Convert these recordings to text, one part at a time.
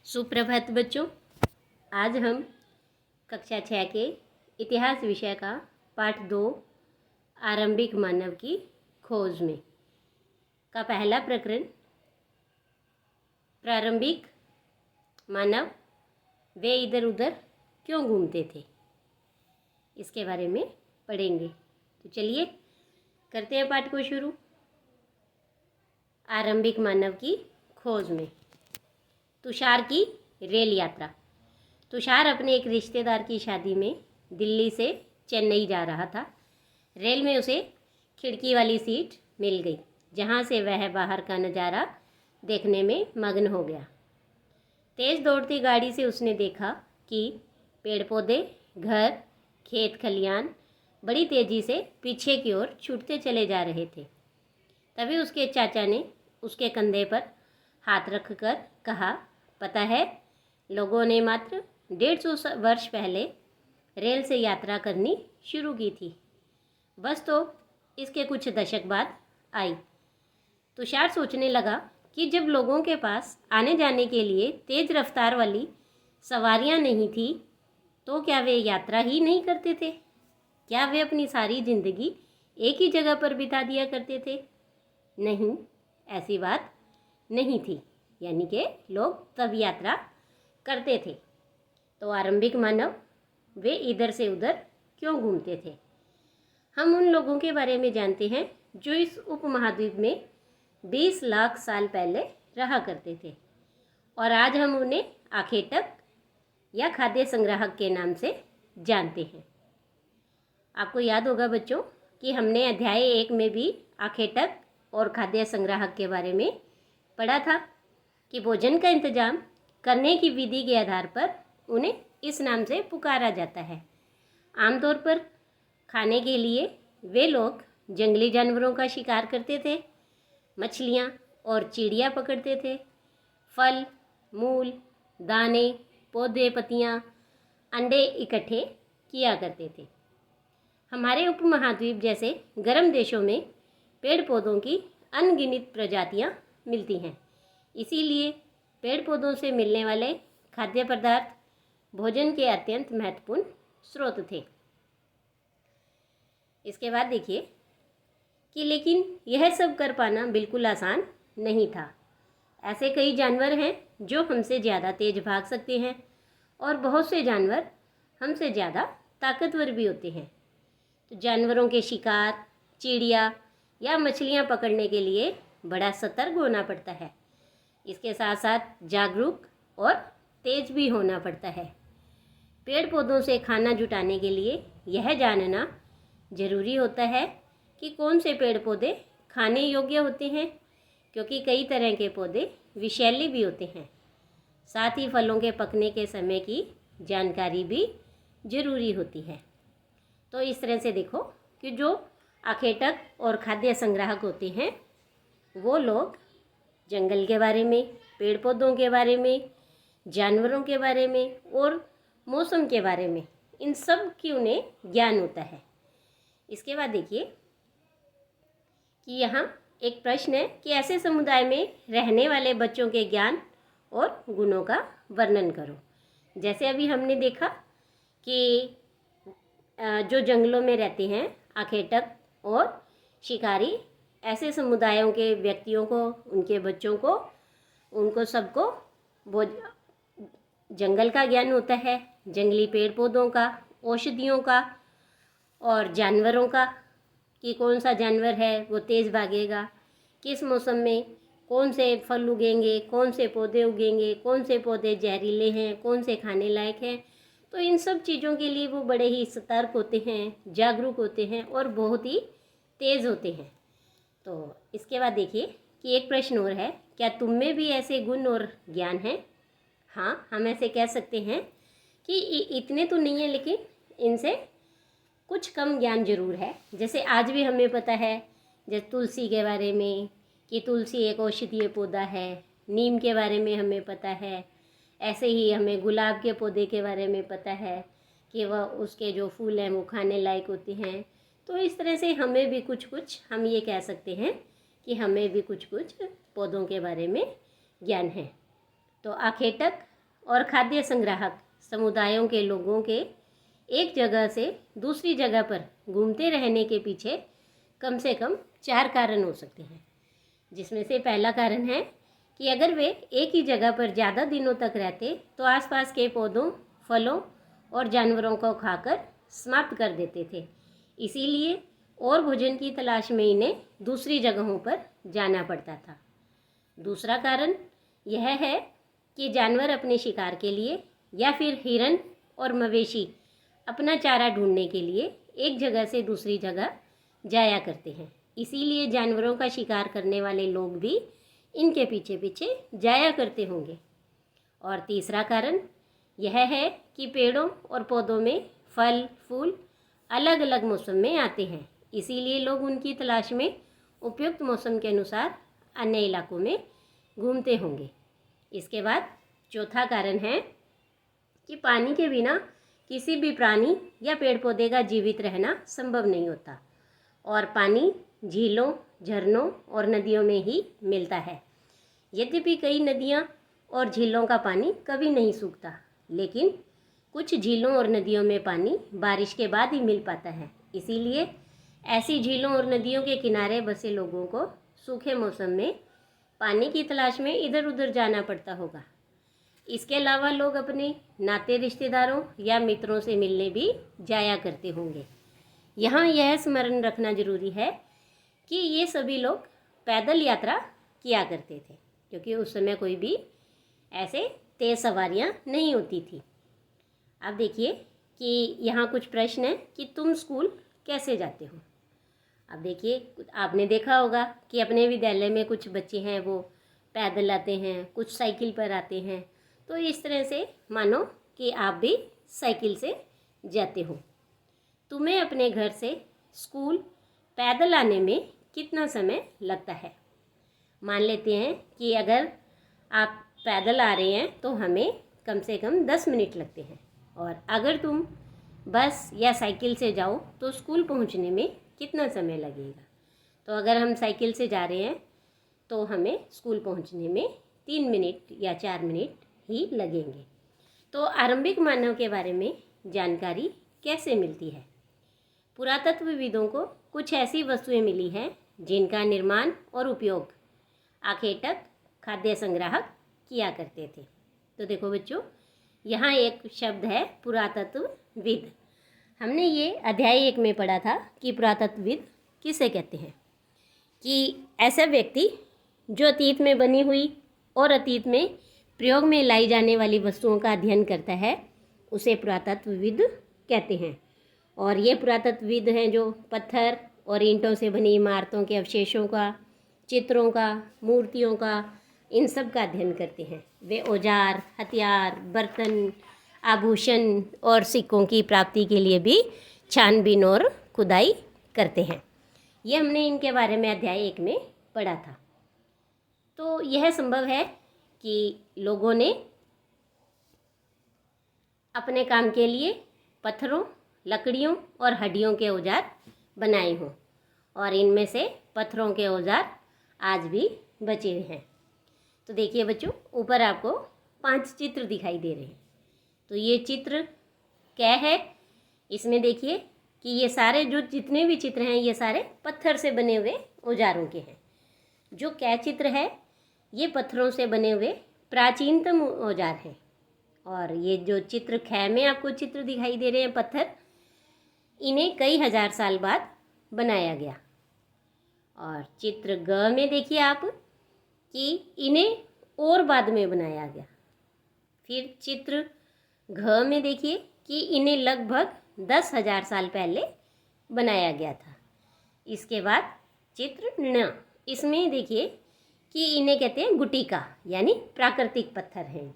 सुप्रभात बच्चों। आज हम कक्षा 6 के इतिहास विषय का पाठ 2 आरंभिक मानव की खोज में का पहला प्रकरण प्रारंभिक मानव वे इधर उधर क्यों घूमते थे, इसके बारे में पढ़ेंगे। तो चलिए करते हैं पाठ को शुरू। आरंभिक मानव की खोज में। तुषार की रेल यात्रा। तुषार अपने एक रिश्तेदार की शादी में दिल्ली से चेन्नई जा रहा था। रेल में उसे खिड़की वाली सीट मिल गई, जहां से वह बाहर का नज़ारा देखने में मग्न हो गया। तेज़ दौड़ती गाड़ी से उसने देखा कि पेड़ पौधे, घर, खेत खलियान बड़ी तेज़ी से पीछे की ओर छूटते चले जा रहे थे। तभी उसके चाचा ने उसके कंधे पर हाथ रखकर कहा, पता है, लोगों ने मात्र 150 वर्ष पहले रेल से यात्रा करनी शुरू की थी। बस तो इसके कुछ दशक बाद आई। तुषार सोचने लगा कि जब लोगों के पास आने जाने के लिए तेज़ रफ्तार वाली सवारियां नहीं थी, तो क्या वे यात्रा ही नहीं करते थे? क्या वे अपनी सारी ज़िंदगी एक ही जगह पर बिता दिया करते थे? नहीं, ऐसी बात नहीं थी। यानी कि लोग तब यात्रा करते थे। तो आरंभिक मानव वे इधर से उधर क्यों घूमते थे? हम उन लोगों के बारे में जानते हैं जो इस उपमहाद्वीप में 20 लाख साल पहले रहा करते थे, और आज हम उन्हें आखेटक या खाद्य संग्राहक के नाम से जानते हैं। आपको याद होगा बच्चों कि हमने अध्याय 1 में भी आखेटक और खाद्य संग्राहक के बारे में पढ़ा था कि भोजन का इंतजाम करने की विधि के आधार पर उन्हें इस नाम से पुकारा जाता है। आमतौर पर खाने के लिए वे लोग जंगली जानवरों का शिकार करते थे, मछलियाँ और चिड़िया पकड़ते थे, फल, मूल, दाने, पौधे, पत्तियाँ, अंडे इकट्ठे किया करते थे। हमारे उपमहाद्वीप जैसे गर्म देशों में पेड़ पौधों की अनगिनत प्रजातियाँ मिलती हैं। इसीलिए पेड़ पौधों से मिलने वाले खाद्य पदार्थ भोजन के अत्यंत महत्वपूर्ण स्रोत थे। इसके बाद देखिए कि लेकिन यह सब कर पाना बिल्कुल आसान नहीं था। ऐसे कई जानवर हैं जो हमसे ज़्यादा तेज भाग सकते हैं, और बहुत से जानवर हमसे ज़्यादा ताकतवर भी होते हैं। तो जानवरों के शिकार, चिड़िया या मछलियाँ पकड़ने के लिए बड़ा सतर्क होना पड़ता है। इसके साथ साथ जागरूक और तेज भी होना पड़ता है। पेड़ पौधों से खाना जुटाने के लिए यह जानना जरूरी होता है कि कौन से पेड़ पौधे खाने योग्य होते हैं, क्योंकि कई तरह के पौधे विषैले भी होते हैं। साथ ही फलों के पकने के समय की जानकारी भी जरूरी होती है। तो इस तरह से देखो कि जो आखेटक और खाद्य संग्राहक होते हैं वो लोग जंगल के बारे में, पेड़ पौधों के बारे में, जानवरों के बारे में और मौसम के बारे में, इन सब की उन्हें ज्ञान होता है। इसके बाद देखिए कि यहाँ एक प्रश्न है कि ऐसे समुदाय में रहने वाले बच्चों के ज्ञान और गुणों का वर्णन करो। जैसे अभी हमने देखा कि जो जंगलों में रहते हैं आखेटक और शिकारी, ऐसे समुदायों के व्यक्तियों को, उनके बच्चों को, उनको सबको वो जंगल का ज्ञान होता है, जंगली पेड़ पौधों का, औषधियों का और जानवरों का, कि कौन सा जानवर है वो तेज़ भागेगा, किस मौसम में कौन से फल उगेंगे, कौन से पौधे उगेंगे, कौन से पौधे जहरीले हैं, कौन से खाने लायक हैं। तो इन सब चीज़ों के लिए वो बड़े ही सतर्क होते हैं, जागरूक होते हैं और बहुत ही तेज़ होते हैं। तो इसके बाद देखिए कि एक प्रश्न और है, क्या तुम में भी ऐसे गुण और ज्ञान हैं? हाँ, हम ऐसे कह सकते हैं कि इतने तो नहीं है, लेकिन इनसे कुछ कम ज्ञान ज़रूर है। जैसे आज भी हमें पता है, जैसे तुलसी के बारे में कि तुलसी एक औषधीय पौधा है, नीम के बारे में हमें पता है। ऐसे ही हमें गुलाब के पौधे के बारे में पता है कि वह उसके जो फूल हैं वो खाने लायक होते हैं। तो इस तरह से हमें भी कुछ कुछ, हम ये कह सकते हैं कि हमें भी कुछ कुछ पौधों के बारे में ज्ञान है। तो आखेटक और खाद्य संग्राहक समुदायों के लोगों के एक जगह से दूसरी जगह पर घूमते रहने के पीछे कम से कम 4 कारण हो सकते हैं, जिसमें से पहला कारण है कि अगर वे एक ही जगह पर ज़्यादा दिनों तक रहते तो आसपास के पौधों, फलों और जानवरों को खाकर समाप्त कर देते थे। इसीलिए और भोजन की तलाश में इन्हें दूसरी जगहों पर जाना पड़ता था। दूसरा कारण यह है कि जानवर अपने शिकार के लिए या फिर हिरन और मवेशी अपना चारा ढूंढने के लिए एक जगह से दूसरी जगह जाया करते हैं। इसीलिए जानवरों का शिकार करने वाले लोग भी इनके पीछे पीछे जाया करते होंगे। और तीसरा कारण यह है कि पेड़ों और पौधों में फल फूल अलग अलग मौसम में आते हैं, इसीलिए लोग उनकी तलाश में उपयुक्त मौसम के अनुसार अन्य इलाकों में घूमते होंगे। इसके बाद चौथा कारण है कि पानी के बिना किसी भी प्राणी या पेड़ पौधे का जीवित रहना संभव नहीं होता और पानी झीलों, झरनों और नदियों में ही मिलता है। यद्यपि कई नदियाँ और झीलों का पानी कभी नहीं सूखता, लेकिन कुछ झीलों और नदियों में पानी बारिश के बाद ही मिल पाता है। इसीलिए ऐसी झीलों और नदियों के किनारे बसे लोगों को सूखे मौसम में पानी की तलाश में इधर उधर जाना पड़ता होगा। इसके अलावा लोग अपने नाते रिश्तेदारों या मित्रों से मिलने भी जाया करते होंगे। यहाँ यह स्मरण रखना जरूरी है कि ये सभी लोग पैदल यात्रा किया करते थे, क्योंकि उस समय कोई भी ऐसे तेज़ सवारियाँ नहीं होती थी। अब देखिए कि यहाँ कुछ प्रश्न हैं कि तुम स्कूल कैसे जाते हो। अब देखिए, आपने देखा होगा कि अपने विद्यालय में कुछ बच्चे हैं वो पैदल आते हैं, कुछ साइकिल पर आते हैं। तो इस तरह से मानो कि आप भी साइकिल से जाते हो। तुम्हें अपने घर से स्कूल पैदल आने में कितना समय लगता है। मान लेते हैं कि अगर आप पैदल आ रहे हैं तो हमें कम से कम 10 मिनट लगते हैं, और अगर तुम बस या साइकिल से जाओ तो स्कूल पहुंचने में कितना समय लगेगा। तो अगर हम साइकिल से जा रहे हैं तो हमें स्कूल पहुंचने में 3 मिनट या 4 मिनट ही लगेंगे। तो आरंभिक मानव के बारे में जानकारी कैसे मिलती है। पुरातत्वविदों को कुछ ऐसी वस्तुएं मिली हैं जिनका निर्माण और उपयोग आखेटक, खाद्य संग्राहक किया करते थे। तो देखो बच्चों, यहाँ एक शब्द है पुरातत्वविद। हमने ये अध्याय 1 में पढ़ा था कि पुरातत्वविद किसे कहते हैं, कि ऐसा व्यक्ति जो अतीत में बनी हुई और अतीत में प्रयोग में लाई जाने वाली वस्तुओं का अध्ययन करता है, उसे पुरातत्वविद कहते हैं। और ये पुरातत्वविद हैं जो पत्थर और ईंटों से बनी इमारतों के अवशेषों का, चित्रों का, मूर्तियों का, इन सब का अध्ययन करते हैं। वे औजार, हथियार, बर्तन, आभूषण और सिक्कों की प्राप्ति के लिए भी छानबीन और खुदाई करते हैं। ये हमने इनके बारे में अध्याय 1 में पढ़ा था। तो यह संभव है कि लोगों ने अपने काम के लिए पत्थरों, लकड़ियों और हड्डियों के औजार बनाए हों, और इनमें से पत्थरों के औजार आज भी बचे हैं। तो देखिए बच्चों, ऊपर आपको 5 चित्र दिखाई दे रहे हैं। तो ये चित्र क्या है, इसमें देखिए कि ये सारे जो जितने भी चित्र हैं ये सारे पत्थर से बने हुए औजारों के हैं। जो क्या चित्र है, ये पत्थरों से बने हुए प्राचीनतम औजार हैं। और ये जो चित्र ख में आपको चित्र दिखाई दे रहे हैं पत्थर, इन्हें कई हजार साल बाद बनाया गया। और चित्र ग में देखिए आप कि इन्हें और बाद में बनाया गया। फिर चित्र घ में देखिए कि इन्हें लगभग 10,000 साल पहले बनाया गया था। इसके बाद चित्र ण, इसमें देखिए कि इन्हें कहते हैं गुटिका, यानी प्राकृतिक पत्थर हैं।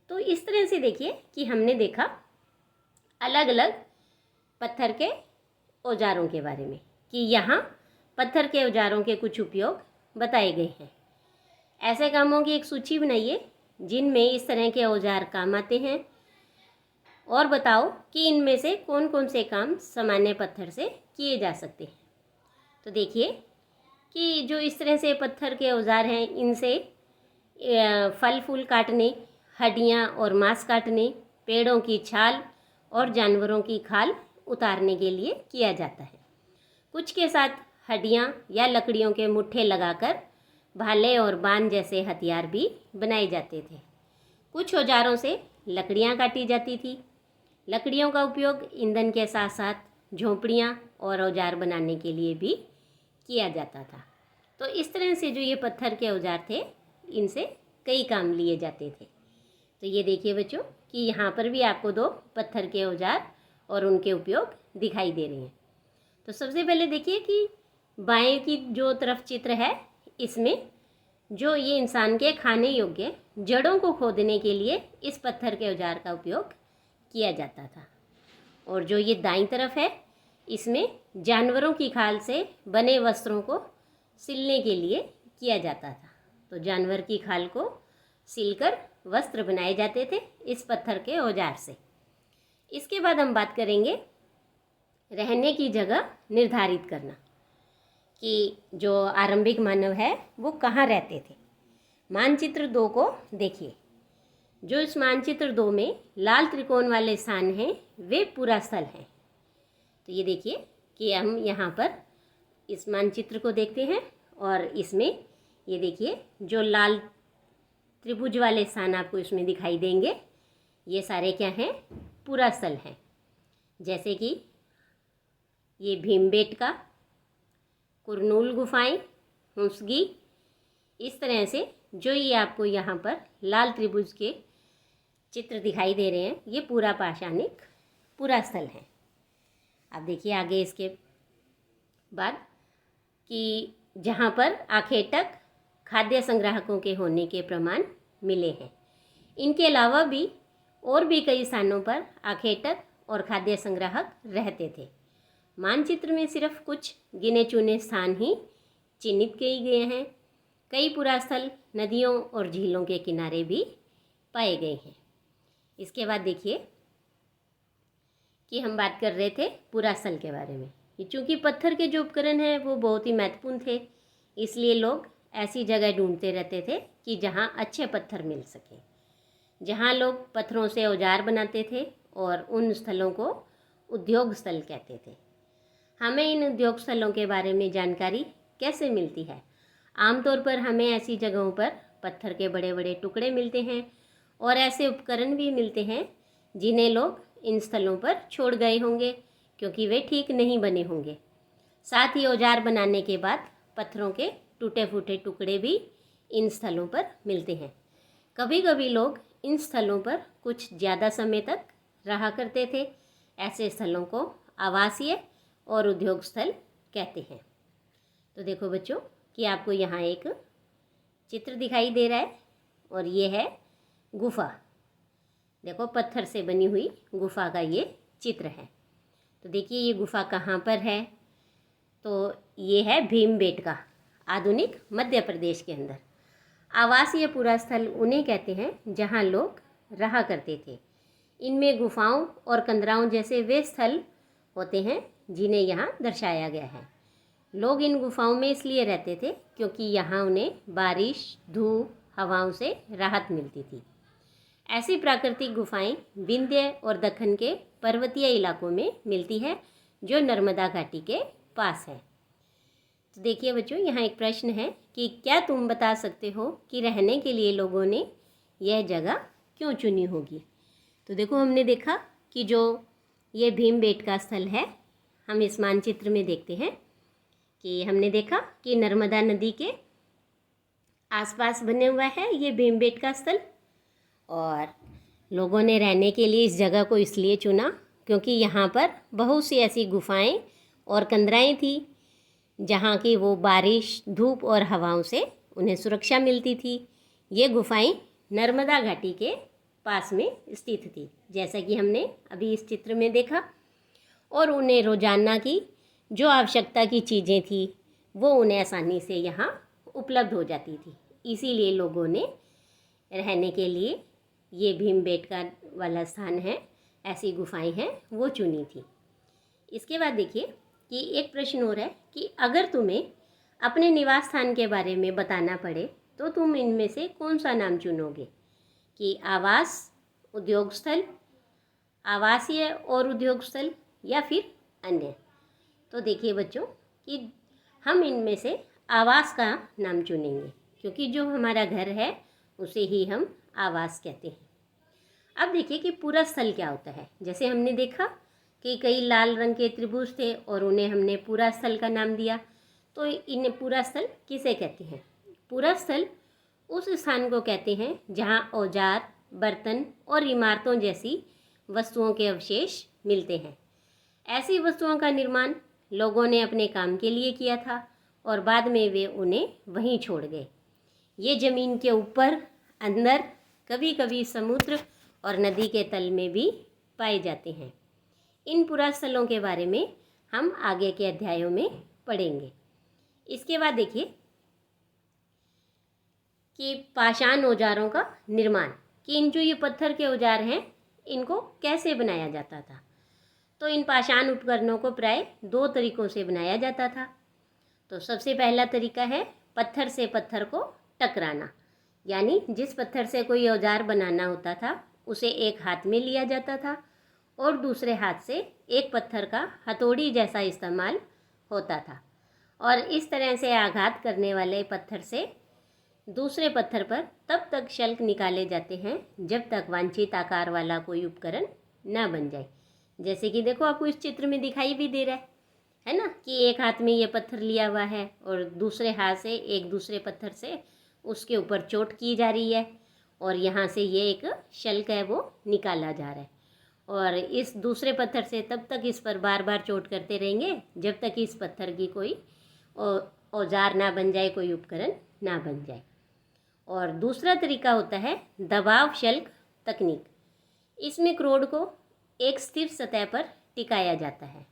तो इस तरह से देखिए कि हमने देखा अलग अलग पत्थर के औजारों के बारे में, कि यहाँ पत्थर के औजारों के कुछ उपयोग बताए गए हैं। ऐसे कामों की एक सूची बनाइए जिनमें इस तरह के औजार काम आते हैं, और बताओ कि इनमें से कौन कौन से काम सामान्य पत्थर से किए जा सकते हैं। तो देखिए कि जो इस तरह से पत्थर के औजार हैं, इनसे फल फूल काटने, हड्डियाँ और मांस काटने, पेड़ों की छाल और जानवरों की खाल उतारने के लिए किया जाता है। कुछ के साथ हड्डियाँ या लकड़ियों के मुट्ठे लगाकर भाले और बाण जैसे हथियार भी बनाए जाते थे। कुछ औजारों से लकड़ियाँ काटी जाती थी। लकड़ियों का उपयोग ईंधन के साथ साथ झोंपड़ियाँ और औजार बनाने के लिए भी किया जाता था। तो इस तरह से जो ये पत्थर के औजार थे, इनसे कई काम लिए जाते थे। तो ये देखिए बच्चों कि यहाँ पर भी आपको दो पत्थर के औजार और उनके उपयोग दिखाई दे रहे हैं। तो सबसे पहले देखिए कि बाएं की जो तरफ चित्र है, इसमें जो ये इंसान के खाने योग्य जड़ों को खोदने के लिए इस पत्थर के औजार का उपयोग किया जाता था। और जो ये दाईं तरफ है, इसमें जानवरों की खाल से बने वस्त्रों को सिलने के लिए किया जाता था। तो जानवर की खाल को सिलकर वस्त्र बनाए जाते थे इस पत्थर के औजार से। इसके बाद हम बात करेंगे रहने की जगह निर्धारित करना, कि जो आरंभिक मानव है वो कहाँ रहते थे। मानचित्र 2 को देखिए। जो इस मानचित्र 2 में लाल त्रिकोण वाले स्थान हैं, वे पूरा स्थल हैं। तो ये देखिए कि हम यहाँ पर इस मानचित्र को देखते हैं और इसमें ये देखिए जो लाल त्रिभुज वाले स्थान आपको इसमें दिखाई देंगे, ये सारे क्या हैं, पूरा स्थल हैं। जैसे कि ये भीमबेटका, कुरनूल गुफाएं, हुंसगी, इस तरह से जो ये आपको यहाँ पर लाल त्रिभुज के चित्र दिखाई दे रहे हैं, ये पूरा पाषाणिक पूरा स्थल है। अब देखिए आगे इसके बाद कि जहाँ पर आखेटक खाद्य संग्राहकों के होने के प्रमाण मिले हैं। इनके अलावा भी और भी कई स्थानों पर आखेटक और खाद्य संग्राहक रहते थे। मानचित्र में सिर्फ कुछ गिने चुने स्थान ही चिन्हित किए गए हैं। कई पुरास्थल नदियों और झीलों के किनारे भी पाए गए हैं। इसके बाद देखिए कि हम बात कर रहे थे पुरास्थल के बारे में। चूँकि पत्थर के जो उपकरण हैं वो बहुत ही महत्वपूर्ण थे, इसलिए लोग ऐसी जगह ढूंढते रहते थे कि जहाँ अच्छे पत्थर मिल सके, जहाँ लोग पत्थरों से औजार बनाते थे, और उन स्थलों को उद्योग स्थल कहते थे। हमें इन उद्योग स्थलों के बारे में जानकारी कैसे मिलती है? आमतौर पर हमें ऐसी जगहों पर पत्थर के बड़े बड़े टुकड़े मिलते हैं और ऐसे उपकरण भी मिलते हैं जिन्हें लोग इन स्थलों पर छोड़ गए होंगे, क्योंकि वे ठीक नहीं बने होंगे। साथ ही औजार बनाने के बाद पत्थरों के टूटे फूटे टुकड़े भी इन स्थलों पर मिलते हैं। कभी कभी लोग इन स्थलों पर कुछ ज़्यादा समय तक रहा करते थे। ऐसे स्थलों को आवासीय और उद्योग स्थल कहते हैं। तो देखो बच्चों कि आपको यहाँ एक चित्र दिखाई दे रहा है और ये है गुफा। देखो पत्थर से बनी हुई गुफा का ये चित्र है। तो देखिए ये गुफा कहाँ पर है? तो ये है भीमबेटका, आधुनिक मध्य प्रदेश के अंदर। आवासीय पुरास्थल उन्हें कहते हैं जहाँ लोग रहा करते थे। इनमें गुफाओं और कंदराओं जैसे वे स्थल होते हैं जिन्हें यहाँ दर्शाया गया है। लोग इन गुफाओं में इसलिए रहते थे क्योंकि यहाँ उन्हें बारिश, धूप, हवाओं से राहत मिलती थी। ऐसी प्राकृतिक गुफाएं विंध्य और दक्कन के पर्वतीय इलाकों में मिलती है जो नर्मदा घाटी के पास है। तो देखिए बच्चों यहाँ एक प्रश्न है कि क्या तुम बता सकते हो कि रहने के लिए लोगों ने यह जगह क्यों चुनी होगी? तो देखो हमने देखा कि जो ये भीमबेटका स्थल है, हम इस मानचित्र में देखते हैं कि हमने देखा कि नर्मदा नदी के आसपास बने हुआ है ये भीमबेटका स्थल। और लोगों ने रहने के लिए इस जगह को इसलिए चुना क्योंकि यहाँ पर बहुत सी ऐसी गुफाएं और कंदराएं थी जहाँ की वो बारिश, धूप और हवाओं से उन्हें सुरक्षा मिलती थी। ये गुफाएं नर्मदा घाटी के पास में स्थित थी, जैसा कि हमने अभी इस चित्र में देखा। और उन्हें रोजाना की जो आवश्यकता की चीज़ें थी वो उन्हें आसानी से यहाँ उपलब्ध हो जाती थी। इसीलिए लोगों ने रहने के लिए ये भीमबेटका वाला स्थान है, ऐसी गुफाएं हैं, वो चुनी थी। इसके बाद देखिए कि एक प्रश्न और है कि अगर तुम्हें अपने निवास स्थान के बारे में बताना पड़े तो तुम इनमें से कौन सा नाम चुनोगे? कि आवास, उद्योग स्थल, आवासीय और उद्योग स्थल या फिर अन्य। तो देखिए बच्चों कि हम इनमें से आवास का नाम चुनेंगे, क्योंकि जो हमारा घर है उसे ही हम आवास कहते हैं। अब देखिए कि पूरा स्थल क्या होता है। जैसे हमने देखा कि कई लाल रंग के त्रिभुज थे और उन्हें हमने पूरा स्थल का नाम दिया। तो इन्हें पूरा स्थल किसे कहते हैं? पूरा स्थल उस स्थान को कहते हैं जहां औजार, बर्तन और इमारतों जैसी वस्तुओं के अवशेष मिलते हैं। ऐसी वस्तुओं का निर्माण लोगों ने अपने काम के लिए किया था और बाद में वे उन्हें वहीं छोड़ गए। ये ज़मीन के ऊपर, अंदर, कभी कभी समुद्र और नदी के तल में भी पाए जाते हैं। इन पुरास्थलों के बारे में हम आगे के अध्यायों में पढ़ेंगे। इसके बाद देखिए कि पाषाण औजारों का निर्माण, कि इन जो ये पत्थर के औजार हैं इनको कैसे बनाया जाता था। तो इन पाषाण उपकरणों को प्राय 2 तरीक़ों से बनाया जाता था। तो सबसे पहला तरीका है पत्थर से पत्थर को टकराना, यानी जिस पत्थर से कोई औजार बनाना होता था उसे एक हाथ में लिया जाता था और दूसरे हाथ से एक पत्थर का हथौड़ी जैसा इस्तेमाल होता था, और इस तरह से आघात करने वाले पत्थर से दूसरे पत्थर पर तब तक शल्क निकाले जाते हैं जब तक वांछित आकार वाला कोई उपकरण न बन जाए। जैसे कि देखो आपको इस चित्र में दिखाई भी दे रहा है ना, कि एक हाथ में ये पत्थर लिया हुआ है और दूसरे हाथ से एक दूसरे पत्थर से उसके ऊपर चोट की जा रही है और यहाँ से ये एक शल्क है वो निकाला जा रहा है, और इस दूसरे पत्थर से तब तक इस पर बार बार चोट करते रहेंगे जब तक इस पत्थर की कोई औजार ना बन जाए, कोई उपकरण ना बन जाए। और दूसरा तरीका होता है दबाव शल्क तकनीक। इसमें क्रोड को एक स्थिर सतह पर टिकाया जाता है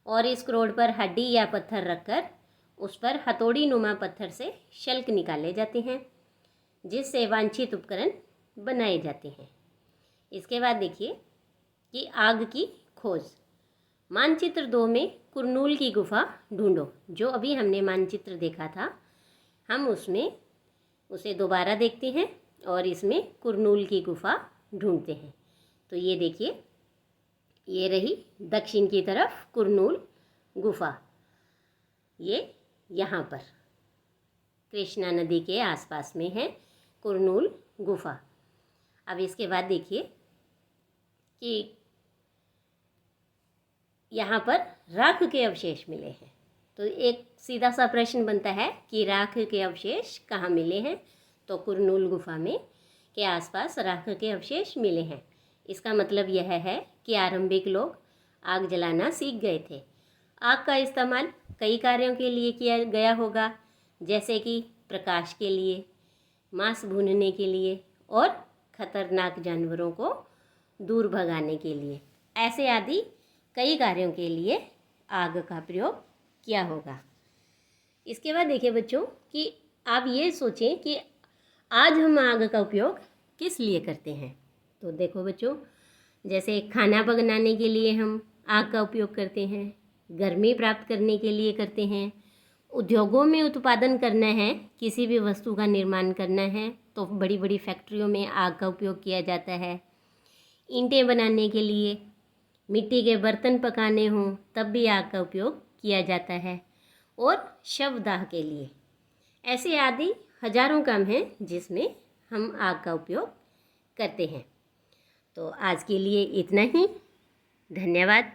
और इस क्रोड पर हड्डी या पत्थर रखकर उस पर हथौड़ी नुमा पत्थर से शल्क निकाले जाते हैं, जिससे वांछित उपकरण बनाए जाते हैं। इसके बाद देखिए कि आग की खोज। मानचित्र 2 में कुरनूल की गुफा ढूंढो, जो अभी हमने मानचित्र देखा था, हम उसमें उसे दोबारा देखते हैं और इसमें कुरनूल की गुफा ढूंढते हैं। तो ये देखिए, ये रही दक्षिण की तरफ कुरनूल गुफा, ये यहाँ पर कृष्णा नदी के आसपास में है कुरनूल गुफा। अब इसके बाद देखिए कि यहाँ पर राख के अवशेष मिले हैं। तो एक सीधा सा प्रश्न बनता है कि राख के अवशेष कहाँ मिले हैं? तो कुरनूल गुफा में के आसपास राख के अवशेष मिले हैं। इसका मतलब यह है कि आरंभिक लोग आग जलाना सीख गए थे। आग का इस्तेमाल कई कार्यों के लिए किया गया होगा, जैसे कि प्रकाश के लिए, मांस भूनने के लिए और खतरनाक जानवरों को दूर भगाने के लिए। ऐसे आदि कई कार्यों के लिए आग का प्रयोग किया होगा। इसके बाद देखिए बच्चों कि आप ये सोचें कि आज हम आग का उपयोग किस लिए करते हैं। तो देखो बच्चों, जैसे खाना बनाने के लिए हम आग का उपयोग करते हैं, गर्मी प्राप्त करने के लिए करते हैं, उद्योगों में उत्पादन करना है, किसी भी वस्तु का निर्माण करना है तो बड़ी बड़ी फैक्ट्रियों में आग का उपयोग किया जाता है, ईंटें बनाने के लिए, मिट्टी के बर्तन पकाने हों तब भी आग का उपयोग किया जाता है, और शवदाह के लिए। ऐसे आदि हजारों काम हैं जिसमें हम आग का उपयोग करते हैं। तो आज के लिए इतना ही। धन्यवाद।